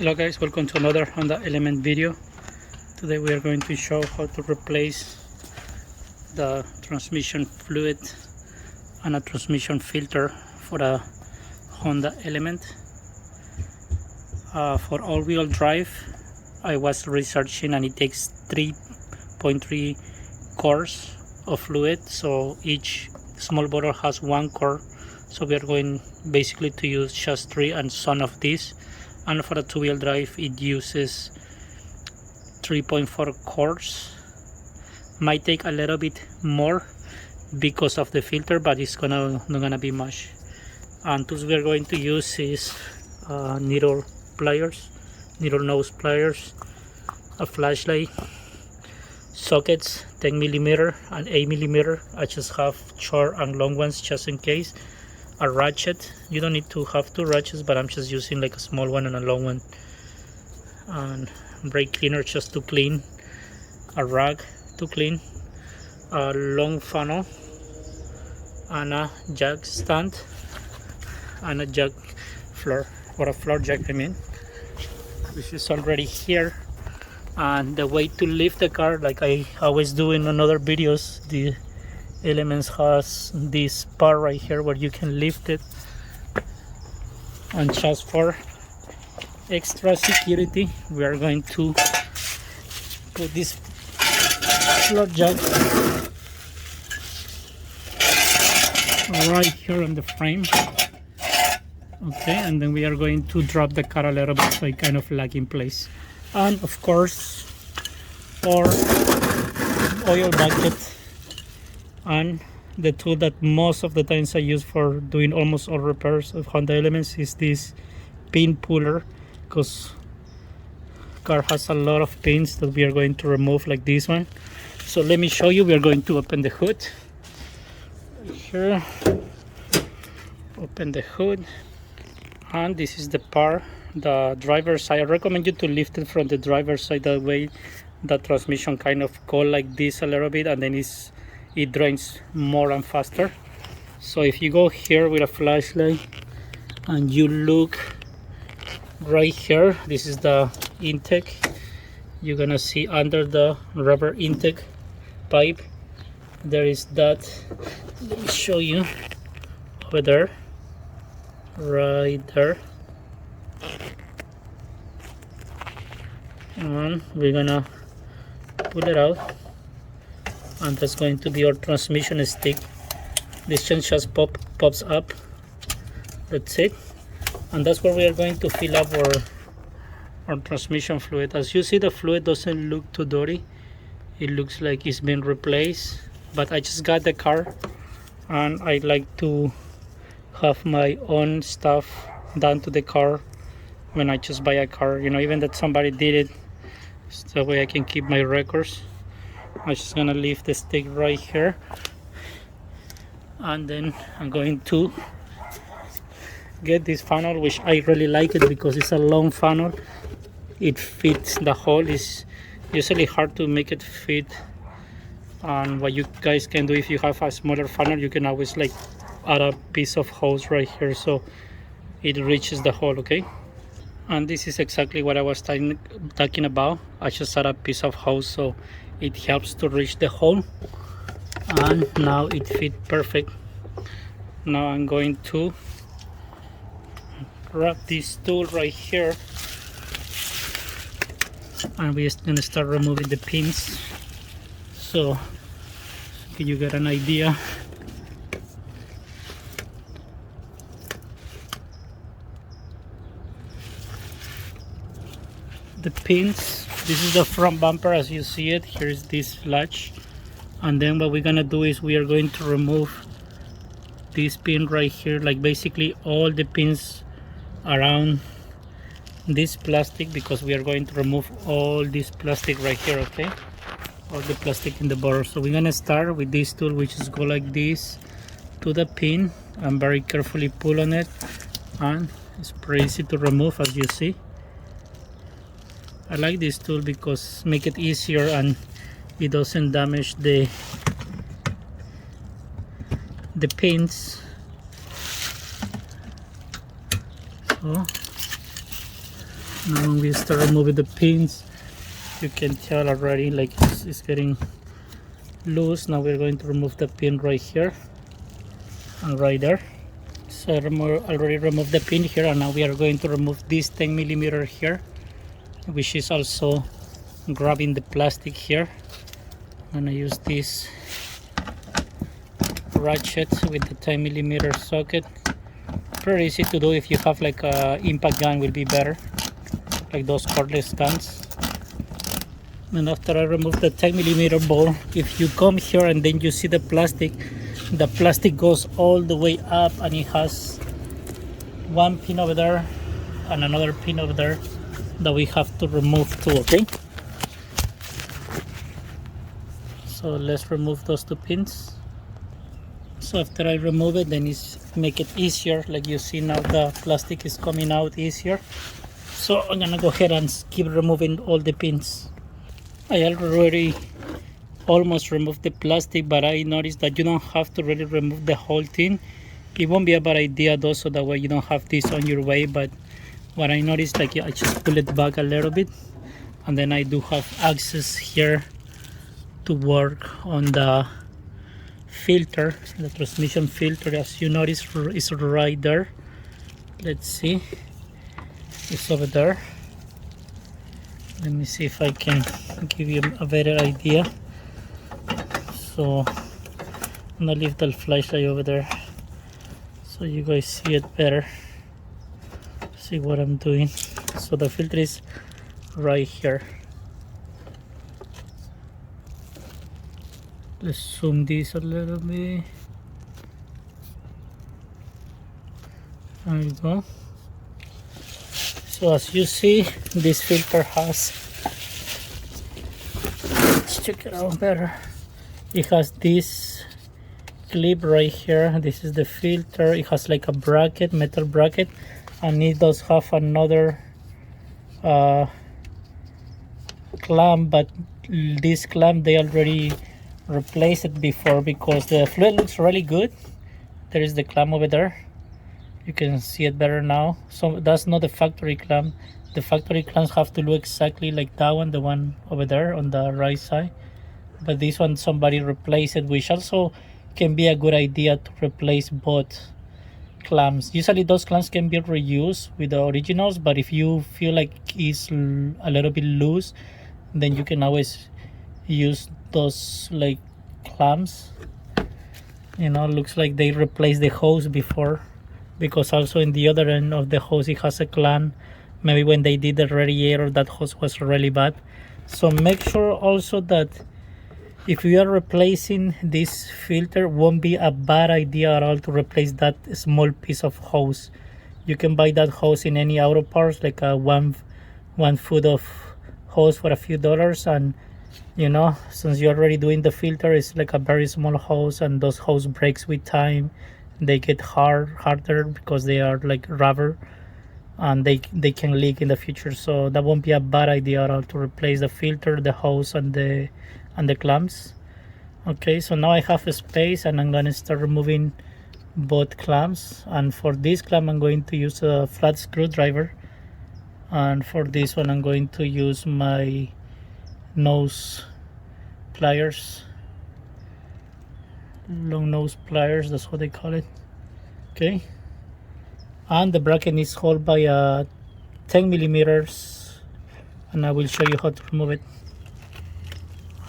Hello guys, welcome to another Honda Element video. Today we are going to show how to replace the transmission fluid and a transmission filter for a Honda Element. For all-wheel drive, I was researching and it takes 3.3 cores of fluid, so each small bottle has 1 core, so we are going basically to use just 3 and some of these. And for a two-wheel drive it uses 3.4 cores. Might take a little bit more because of the filter, but it's not gonna be much. And tools we are going to use is needle nose pliers, a flashlight, sockets 10mm and 8mm. I just have short and long ones just in case. A ratchet, you don't need to have 2 ratchets, but I'm just using like a small one and a long one. And brake cleaner just to clean, a rag to clean, a long funnel, and a jack stand, and a jack floor, or a floor jack I mean, which is already here. And the way to lift the car, like I always do in other videos, the Elements has this part right here where you can lift it. And just for extra security, we are going to put this floor jack right here on the frame. Okay, and then we are going to drop the car a little bit so it kind of lag in place. And of course, our oil bucket. And the tool that most of the times I use for doing almost all repairs of Honda Elements is this pin puller, because car has a lot of pins that we are going to remove, like this one. So let me show you. We are going to open the hood here, open the hood, and this is the part, the driver's side. I recommend you to lift it from the driver's side, that way the transmission kind of go like this a little bit, and then it drains more and faster. So if you go here with a flashlight and you look right here, this is the intake. You're gonna see under the rubber intake pipe there is that, let me show you, over there, right there. And we're gonna pull it out, and that's going to be our transmission stick. This chain just pops up. That's it, and that's where we are going to fill up our transmission fluid. As you see, the fluid doesn't look too dirty. It looks like it's been replaced, but I just got the car and I like to have my own stuff done to the car when I just buy a car, you know, even that somebody did it, so that way I can keep my records. I'm just gonna leave the stick right here, and then I'm going to get this funnel, which I really like it because it's a long funnel. It fits the hole. It's usually hard to make it fit, and what you guys can do, if you have a smaller funnel, you can always like add a piece of hose right here so it reaches the hole. Okay, and this is exactly what I was talking about. I just add a piece of hose so it helps to reach the hole, and now it fit perfect. Now I'm going to grab this tool right here, and we're going to start removing the pins so you get an idea. The pins, this is the front bumper as you see it. Here's this latch, and then what we're gonna do is we are going to remove this pin right here, like basically all the pins around this plastic, because we are going to remove all this plastic right here. Okay, all the plastic in the bottle. So we're gonna start with this tool, which is go like this to the pin and very carefully pull on it, and it's pretty easy to remove, as you see. I like this tool because make it easier and it doesn't damage the pins. So Now when we start removing the pins, you can tell already like it's getting loose. Now we're going to remove the pin right here and right there. So I already removed the pin here, and now we are going to remove this 10mm here, which is also grabbing the plastic here. I'm gonna use this ratchet with the 10mm socket. Pretty easy to do. If you have like a impact gun, will be better, like those cordless guns. And after I remove the 10mm ball, if you come here and then you see the plastic goes all the way up, and it has one pin over there and another pin over there that we have to remove too. Okay, so let's remove those two pins. So after I remove it, then it's make it easier. Like you see now, the plastic is coming out easier. So I'm gonna go ahead and keep removing all the pins. I already almost removed the plastic, but I noticed that you don't have to really remove the whole thing. It won't be a bad idea though, so that way you don't have this on your way. But what I noticed, like I just pull it back a little bit, and then I do have access here to work on the filter, the transmission filter. As you notice, is right there. Let's see, it's over there. Let me see if I can give you a better idea. So I'm gonna leave the flashlight over there so you guys see it better, see what I'm doing. So the filter is right here. Let's zoom this a little bit. There you go. So as you see, this filter has, let's check it out better. It has this clip right here. This is the filter. It has like a bracket, metal bracket, and it does have another clamp, but this clamp they already replaced it before because the fluid looks really good. There is the clamp over there. You can see it better now. So that's not the factory clamp. The factory clamps have to look exactly like that one, the one over there on the right side. But this one somebody replaced it, which also can be a good idea to replace both clamps. Usually those clamps can be reused with the originals, but if you feel like it's a little bit loose, then you can always use those like clamps. You know, looks like they replaced the hose before, because also in the other end of the hose it has a clamp. Maybe when they did the radiator, that hose was really bad. So make sure also that if you are replacing this filter, won't be a bad idea at all to replace that small piece of hose. You can buy that hose in any auto parts, like a one foot of hose for a few dollars. And you know, since you're already doing the filter, it's like a very small hose, and those hose breaks with time. They get harder because they are like rubber, and they can leak in the future. So that won't be a bad idea at all to replace the filter, the hose, and the clamps. Okay, so now I have a space, and I'm gonna start removing both clamps. And for this clamp I'm going to use a flat screwdriver, and for this one I'm going to use my nose pliers, long nose pliers, that's what they call it. Okay, and the bracket is held by 10mm, and I will show you how to remove it.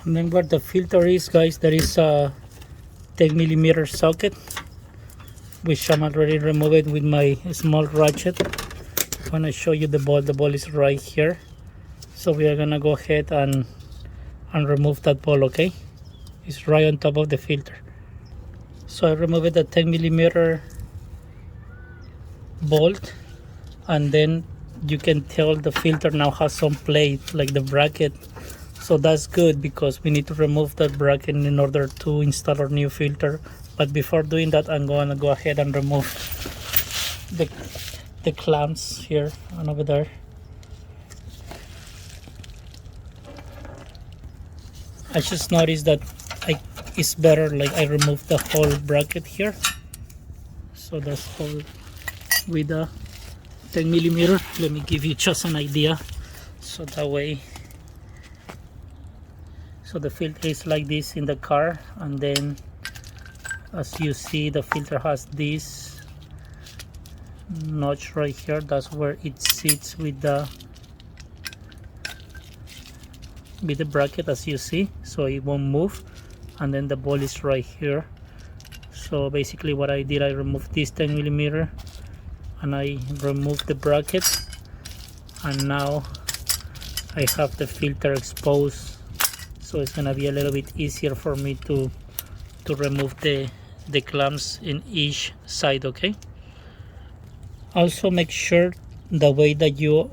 And then where the filter is, guys, there is a 10mm socket, which I'm already removing with my small ratchet. When I show you the ball is right here. So we are gonna go ahead and remove that ball. Okay, it's right on top of the filter. So I removed the 10mm bolt, and then you can tell the filter now has some plate like the bracket. So that's good, because we need to remove that bracket in order to install our new filter. But before doing that, I'm going to go ahead and remove the clamps here and over there. I just noticed that it's better like I remove the whole bracket here. So that's all with the 10 millimeter. Let me give you just an idea, so that way, so the filter is like this in the car, and then as you see, the filter has this notch right here. That's where it sits with the bracket, as you see, so it won't move. And then the ball is right here. So basically what I did, I removed this 10 millimeter and I removed the bracket, and now I have the filter exposed, so it's gonna be a little bit easier for me to remove the clamps in each side. Okay, also make sure the way that you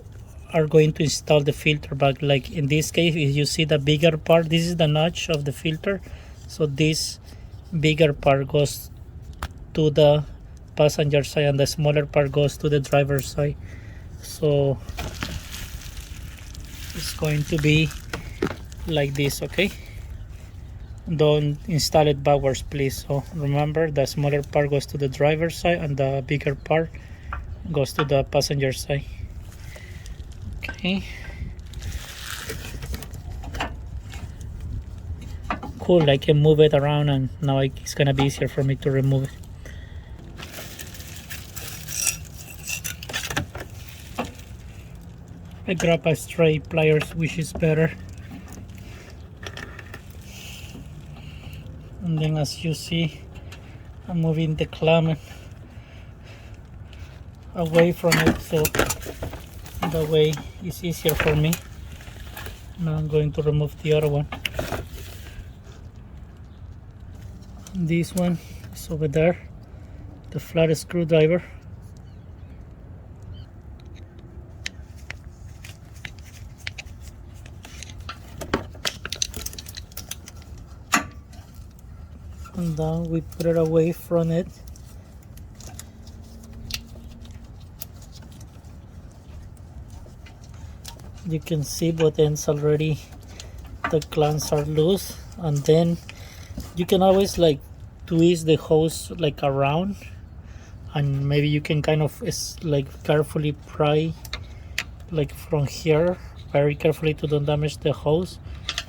are going to install the filter back, like in this case, if you see the bigger part, this is the notch of the filter, so this bigger part goes to the passenger side and the smaller part goes to the driver's side. So it's going to be like this. Okay, don't install it backwards, please. So remember, the smaller part goes to the driver's side and the bigger part goes to the passenger side. Okay, cool. I can move it around, and now it's gonna be easier for me to remove it. I grab a straight pliers, which is better. And then as you see, I'm moving the clamp away from it, so that way it's easier for me. Now I'm going to remove the other one. This one is over there, the flat screwdriver. And then we put it away from it. You can see both ends already, the clamps are loose, and then you can always like twist the hose like around, and maybe you can kind of like carefully pry like from here, very carefully to don't damage the hose.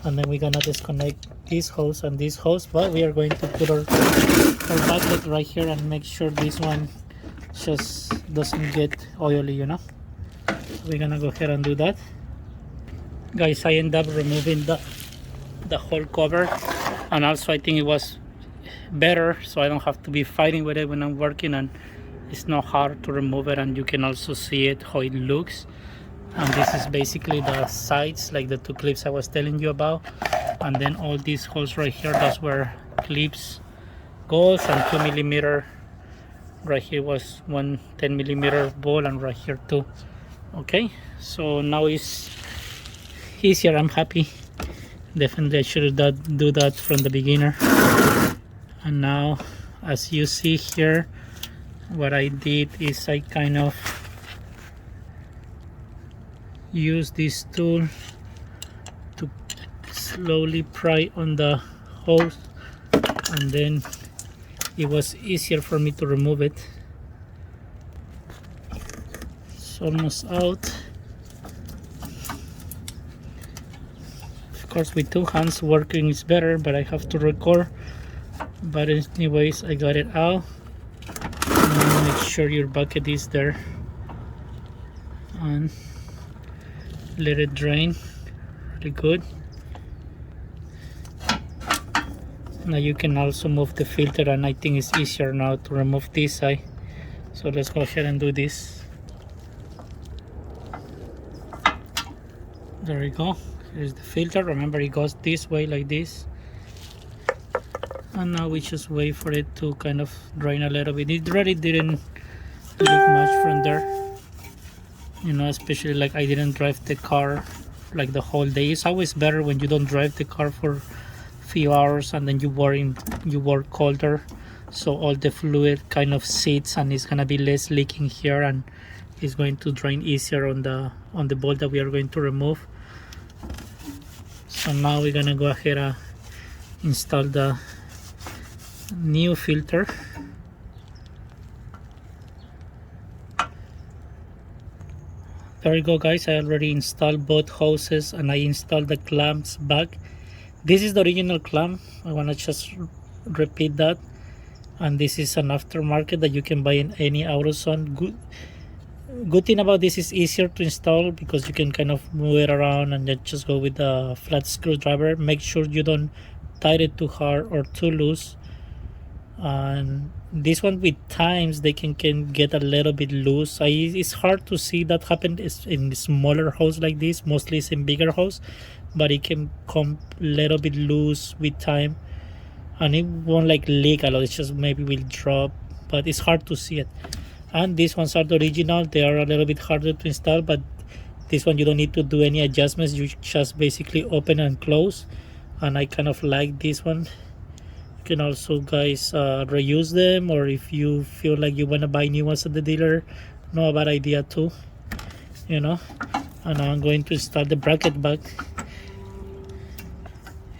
And then we're gonna disconnect this hose and this hose, but we are going to put our bucket right here and make sure this one just doesn't get oily, you know. So we're gonna go ahead and do that. Guys, I end up removing the whole cover, and also I think it was better, so I don't have to be fighting with it when I'm working, and it's not hard to remove it, and you can also see it how it looks. And this is basically the sides, like the two clips I was telling you about, and then all these holes right here, that's where clips goes, and 2 millimeter right here was one 10 millimeter ball, and right here too. Okay, so now it's easier. I'm happy. Definitely I should do that from the beginner. And now, as you see here, what I did is I kind of use this tool to slowly pry on the hose, and then it was easier for me to remove it. It's almost out. Of course, with two hands working is better, but I have to record. But anyways, I got it out. And make sure your bucket is there, and let it drain really good. Now you can also move the filter, and I think it's easier now to remove this side. So let's go ahead and do this. There we go. Here's the filter. Remember, it goes this way like this. And now we just wait for it to kind of drain a little bit. It really didn't leak much from there, you know, especially like I didn't drive the car like the whole day. It's always better when you don't drive the car for a few hours and then you work colder, so all the fluid kind of sits and it's gonna be less leaking here, and it's going to drain easier on the bolt that we are going to remove. So now we're gonna go ahead and install the new filter. There you go, guys. I already installed both hoses and I installed the clamps back. This is the original clamp. I want to just repeat that. And this is an aftermarket that you can buy in any AutoZone. Good thing about this is easier to install because you can kind of move it around and then just go with the flat screwdriver. Make sure you don't tie it too hard or too loose. And this one, with times they can get a little bit loose. It's hard to see that happen in smaller hose like this. Mostly it's in bigger hose, but it can come a little bit loose with time, and it won't like leak a lot. It's just maybe will drop, but it's hard to see it. And these ones are the original. They are a little bit harder to install, but this one you don't need to do any adjustments. You just basically open and close, and I kind of like this one. Can also, guys, reuse them, or if you feel like you want to buy new ones at the dealer, not a bad idea too, you know. And I'm going to install the bracket back.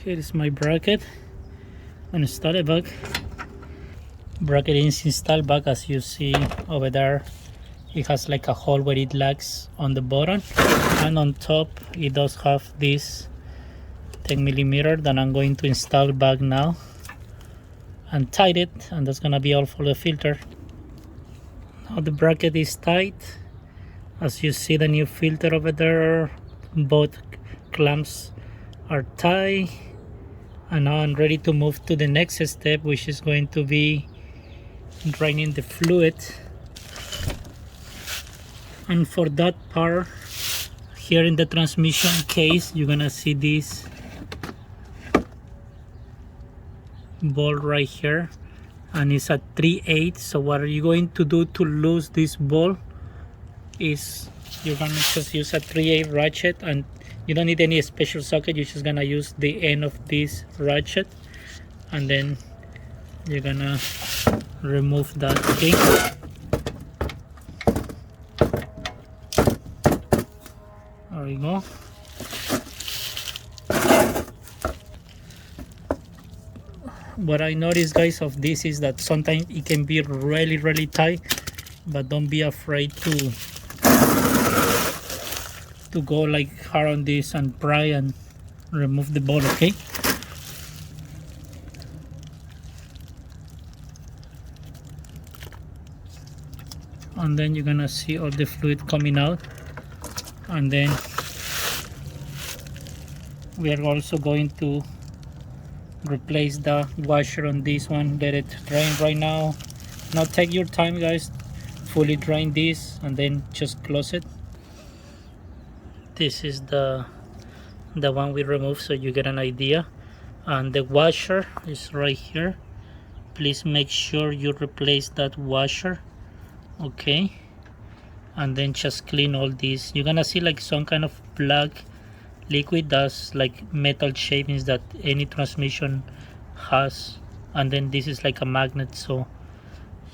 Here is my bracket and install it back. Bracket is installed back. As you see over there, it has like a hole where it locks on the bottom, and on top it does have this 10mm that I'm going to install back now and tight it, and that's gonna be all for the filter. Now the bracket is tight. As you see, the new filter over there, both clamps are tight, and now I'm ready to move to the next step, which is going to be draining the fluid. And for that part, here in the transmission case, you're gonna see this ball right here, and it's at 3/8. So what are you going to do to lose this ball is you're gonna just use a 3/8 ratchet, and you don't need any special socket. You're just gonna use the end of this ratchet, and then you're gonna remove that. Okay, there we go. What I noticed, guys, of this is that sometimes it can be really tight, but don't be afraid to go like hard on this and pry and remove the ball. Okay, and then you're gonna see all the fluid coming out, and then we are also going to replace the washer on this one. Let it drain right now. Now take your time, guys, fully drain this and then just close it. This is the one we removed, so you get an idea. And the washer is right here. Please make sure you replace that washer. Okay, and then just clean all this. You're gonna see like some kind of black liquid. That's like metal shavings that any transmission has, and then this is like a magnet, so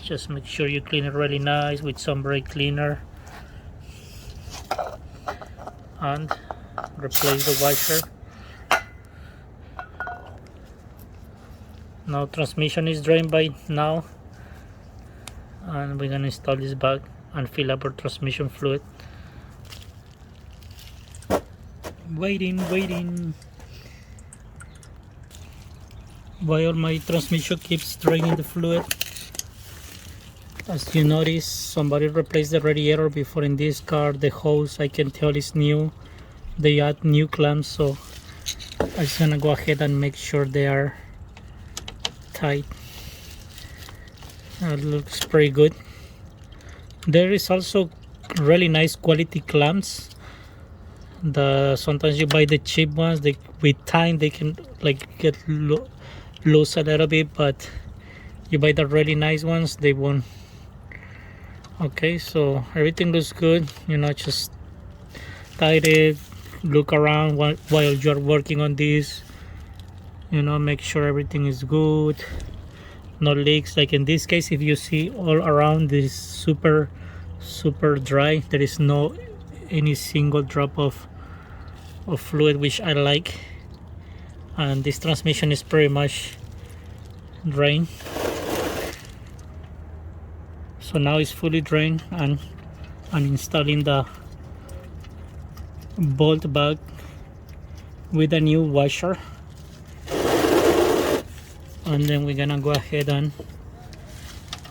just make sure you clean it really nice with some brake cleaner and replace the washer. Now transmission is drained by now, and we're gonna install this back and fill up our transmission fluid. Waiting while my transmission keeps draining the fluid. As you notice, somebody replaced the radiator before. In this car, the hose, I can tell, is new. They add new clamps, so I'm just gonna go ahead and make sure they are tight. Looks pretty good. There is also really nice quality clamps. Sometimes you buy the cheap ones, with time they can like get loose a little bit, but you buy the really nice ones, they won't. Okay, so everything looks good, you know. Just tight it, look around while you're working on this, you know, make sure everything is good, no leaks. Like in this case, if you see all around this super dry, there is no any single drop of fluid, which I like. And this transmission is pretty much drained, so now it's fully drained, and I'm installing the bolt back with a new washer, and then we're gonna go ahead and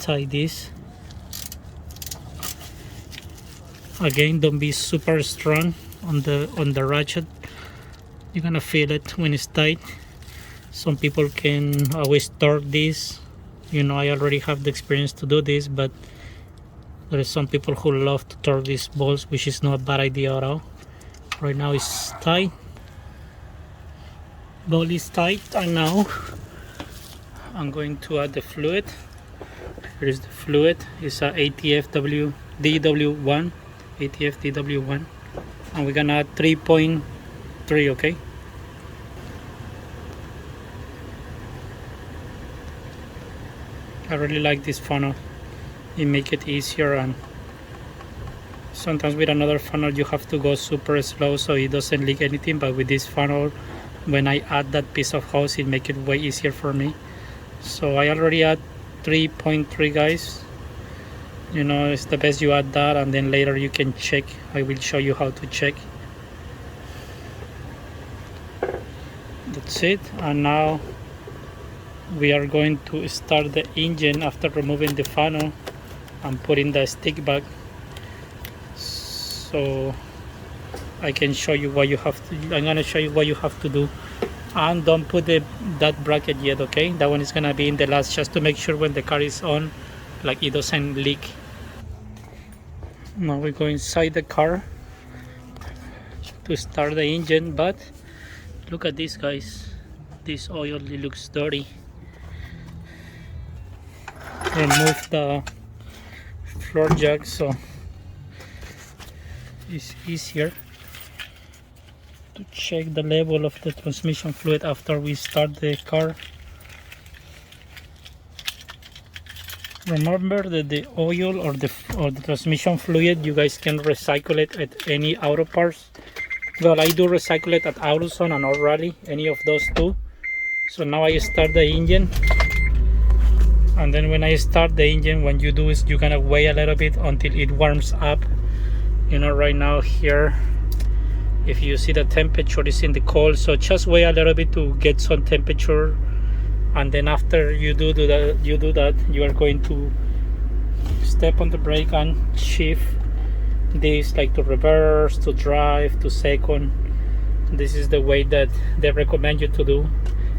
tie this. Again, don't be super strong on the ratchet. You're gonna feel it when it's tight. Some people can always torque this. You know, I already have the experience to do this, but there is some people who love to torque these bolts, which is not a bad idea at all. Right now it's tight. Bolt is tight, and now I'm going to add the fluid. Here is the fluid. It's a ATF DW1, ATF DW1, and we're gonna add 3.3, okay? I really like this funnel. It makes it easier, and sometimes with another funnel you have to go super slow so it doesn't leak anything, but with this funnel, when I add that piece of hose, it makes it way easier for me. So I already add 3.3, guys. You know, it's the best you add that, and then later you can check. I will show you how to check. That's it. And now we are going to start the engine after removing the funnel and putting the stick back, so I can show you what you have to. I'm gonna show you what you have to do, and don't put that bracket yet, okay? That one is gonna be in the last, just to make sure when the car is on, like, it doesn't leak. Now we go inside the car to start the engine, but look at this, guys. This oil, it looks dirty. Remove the floor jack so it's easier to check the level of the transmission fluid after we start the car. Remember that the oil or the transmission fluid, you guys can recycle it at any auto parts. Well, I do recycle it at AutoZone and O'Reilly, any of those two. So now I start the engine, and then when I start the engine, what you do is you're gonna wait a little bit until it warms up. You know, right now here, if you see the temperature is in the cold, so just wait a little bit to get some temperature, and then after you do that, you are going to step on the brake and shift this, like to reverse, to drive, to second. This is the way that they recommend you to do.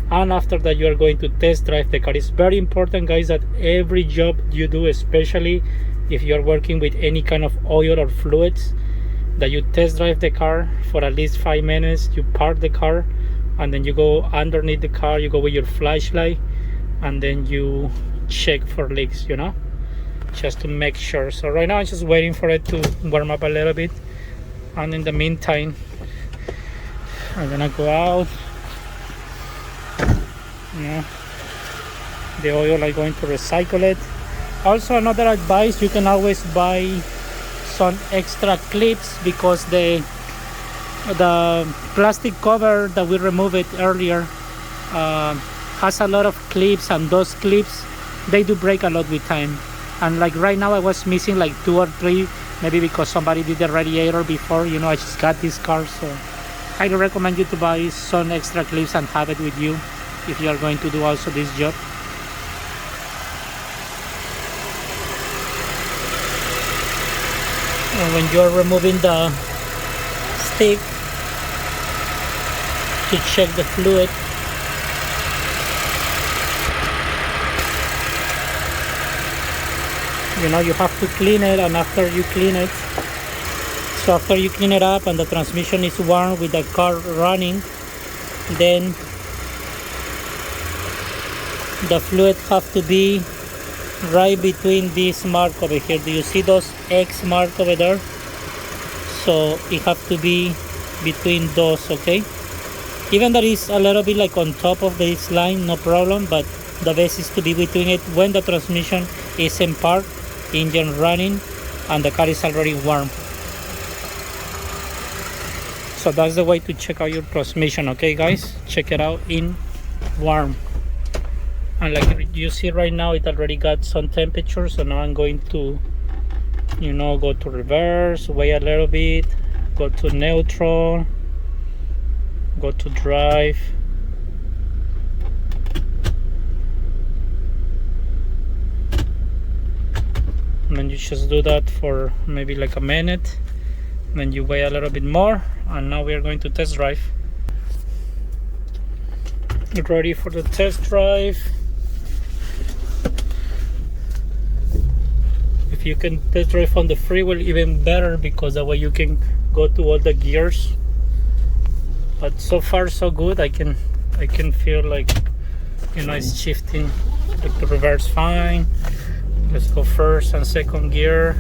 And after that, you are going to test drive the car. It's very important, guys, that every job you do, especially if you are working with any kind of oil or fluids, that you test drive the car for at least 5 minutes. You park the car, and then you go underneath the car, you go with your flashlight, and then you check for leaks, you know, just to make sure. So right now I'm just waiting for it to warm up a little bit, and in the meantime I'm gonna go out. You know, the oil, I'm going to recycle it. Also, another advice, you can always buy some extra clips, because the plastic cover that we removed it earlier has a lot of clips, and those clips, they do break a lot with time. And like right now I was missing like 2 or 3, maybe because somebody did the radiator before. You know, I just got this car, so I highly recommend you to buy some extra clips and have it with you if you are going to do also this job. And when you are removing the stick to check the fluid, you know, you have to clean it, and after you clean it, so after you clean it up and the transmission is warm with the car running, then the fluid have to be right between this mark over here. Do you see those X mark over there? So it have to be between those, okay? Even that is a little bit like on top of this line, no problem, but the best is to be between it when the transmission is in park, engine running, and the car is already warm. So that's the way to check out your transmission, okay guys? Check it out in warm. And like you see right now, it already got some temperature, so now I'm going to, you know, go to reverse, wait a little bit, go to neutral, go to drive, and then you just do that for maybe like a minute, then you wait a little bit more, and now we are going to test drive. Get ready for the test drive. If you can test drive on the freeway, even better, because that way you can go to all the gears. But so far so good. I can feel like, you know, it's shifting. Like the reverse fine. Let's go first and second gear.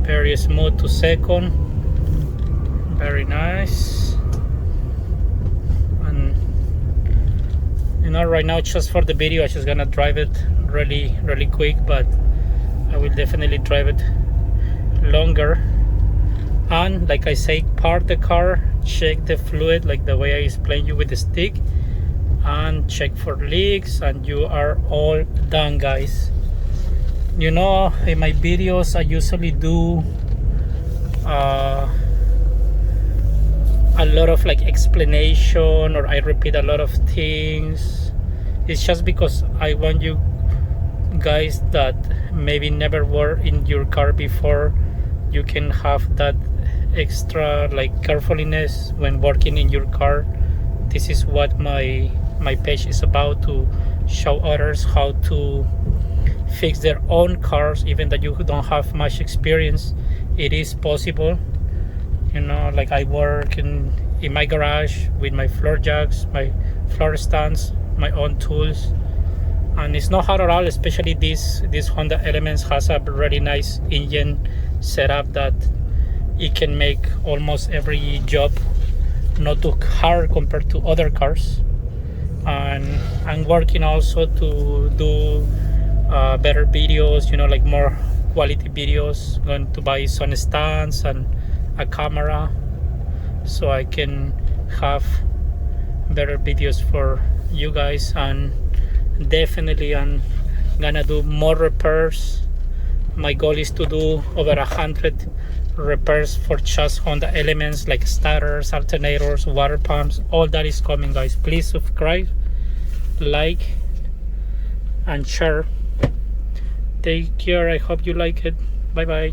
Very smooth to second. Very nice. And you know, right now just for the video I'm just gonna drive it really quick, but I will definitely drive it longer. And like I say, park the car, check the fluid like the way I explained you with the stick, and check for leaks, and you are all done, guys. You know, in my videos I usually do a lot of like explanation, or I repeat a lot of things. It's just because I want you guys that maybe never were in your car before, you can have that extra like carefulness when working in your car. This is what my page is about, to show others how to fix their own cars, even that you don't have much experience. It is possible. You know, like I work in my garage with my floor jacks, my floor stands, my own tools, and it's not hard at all. Especially this Honda Elements has a really nice engine setup that it can make almost every job not too hard compared to other cars. And I'm working also to do better videos, you know, like more quality videos. Going to buy some stands and a camera so I can have better videos for you guys. And definitely I'm gonna do more repairs. My goal is to do over 100 repairs for just Honda Elements, like starters, alternators, water pumps. All that is coming, guys. Please subscribe, like, and share. Take care. I hope you like it. Bye bye.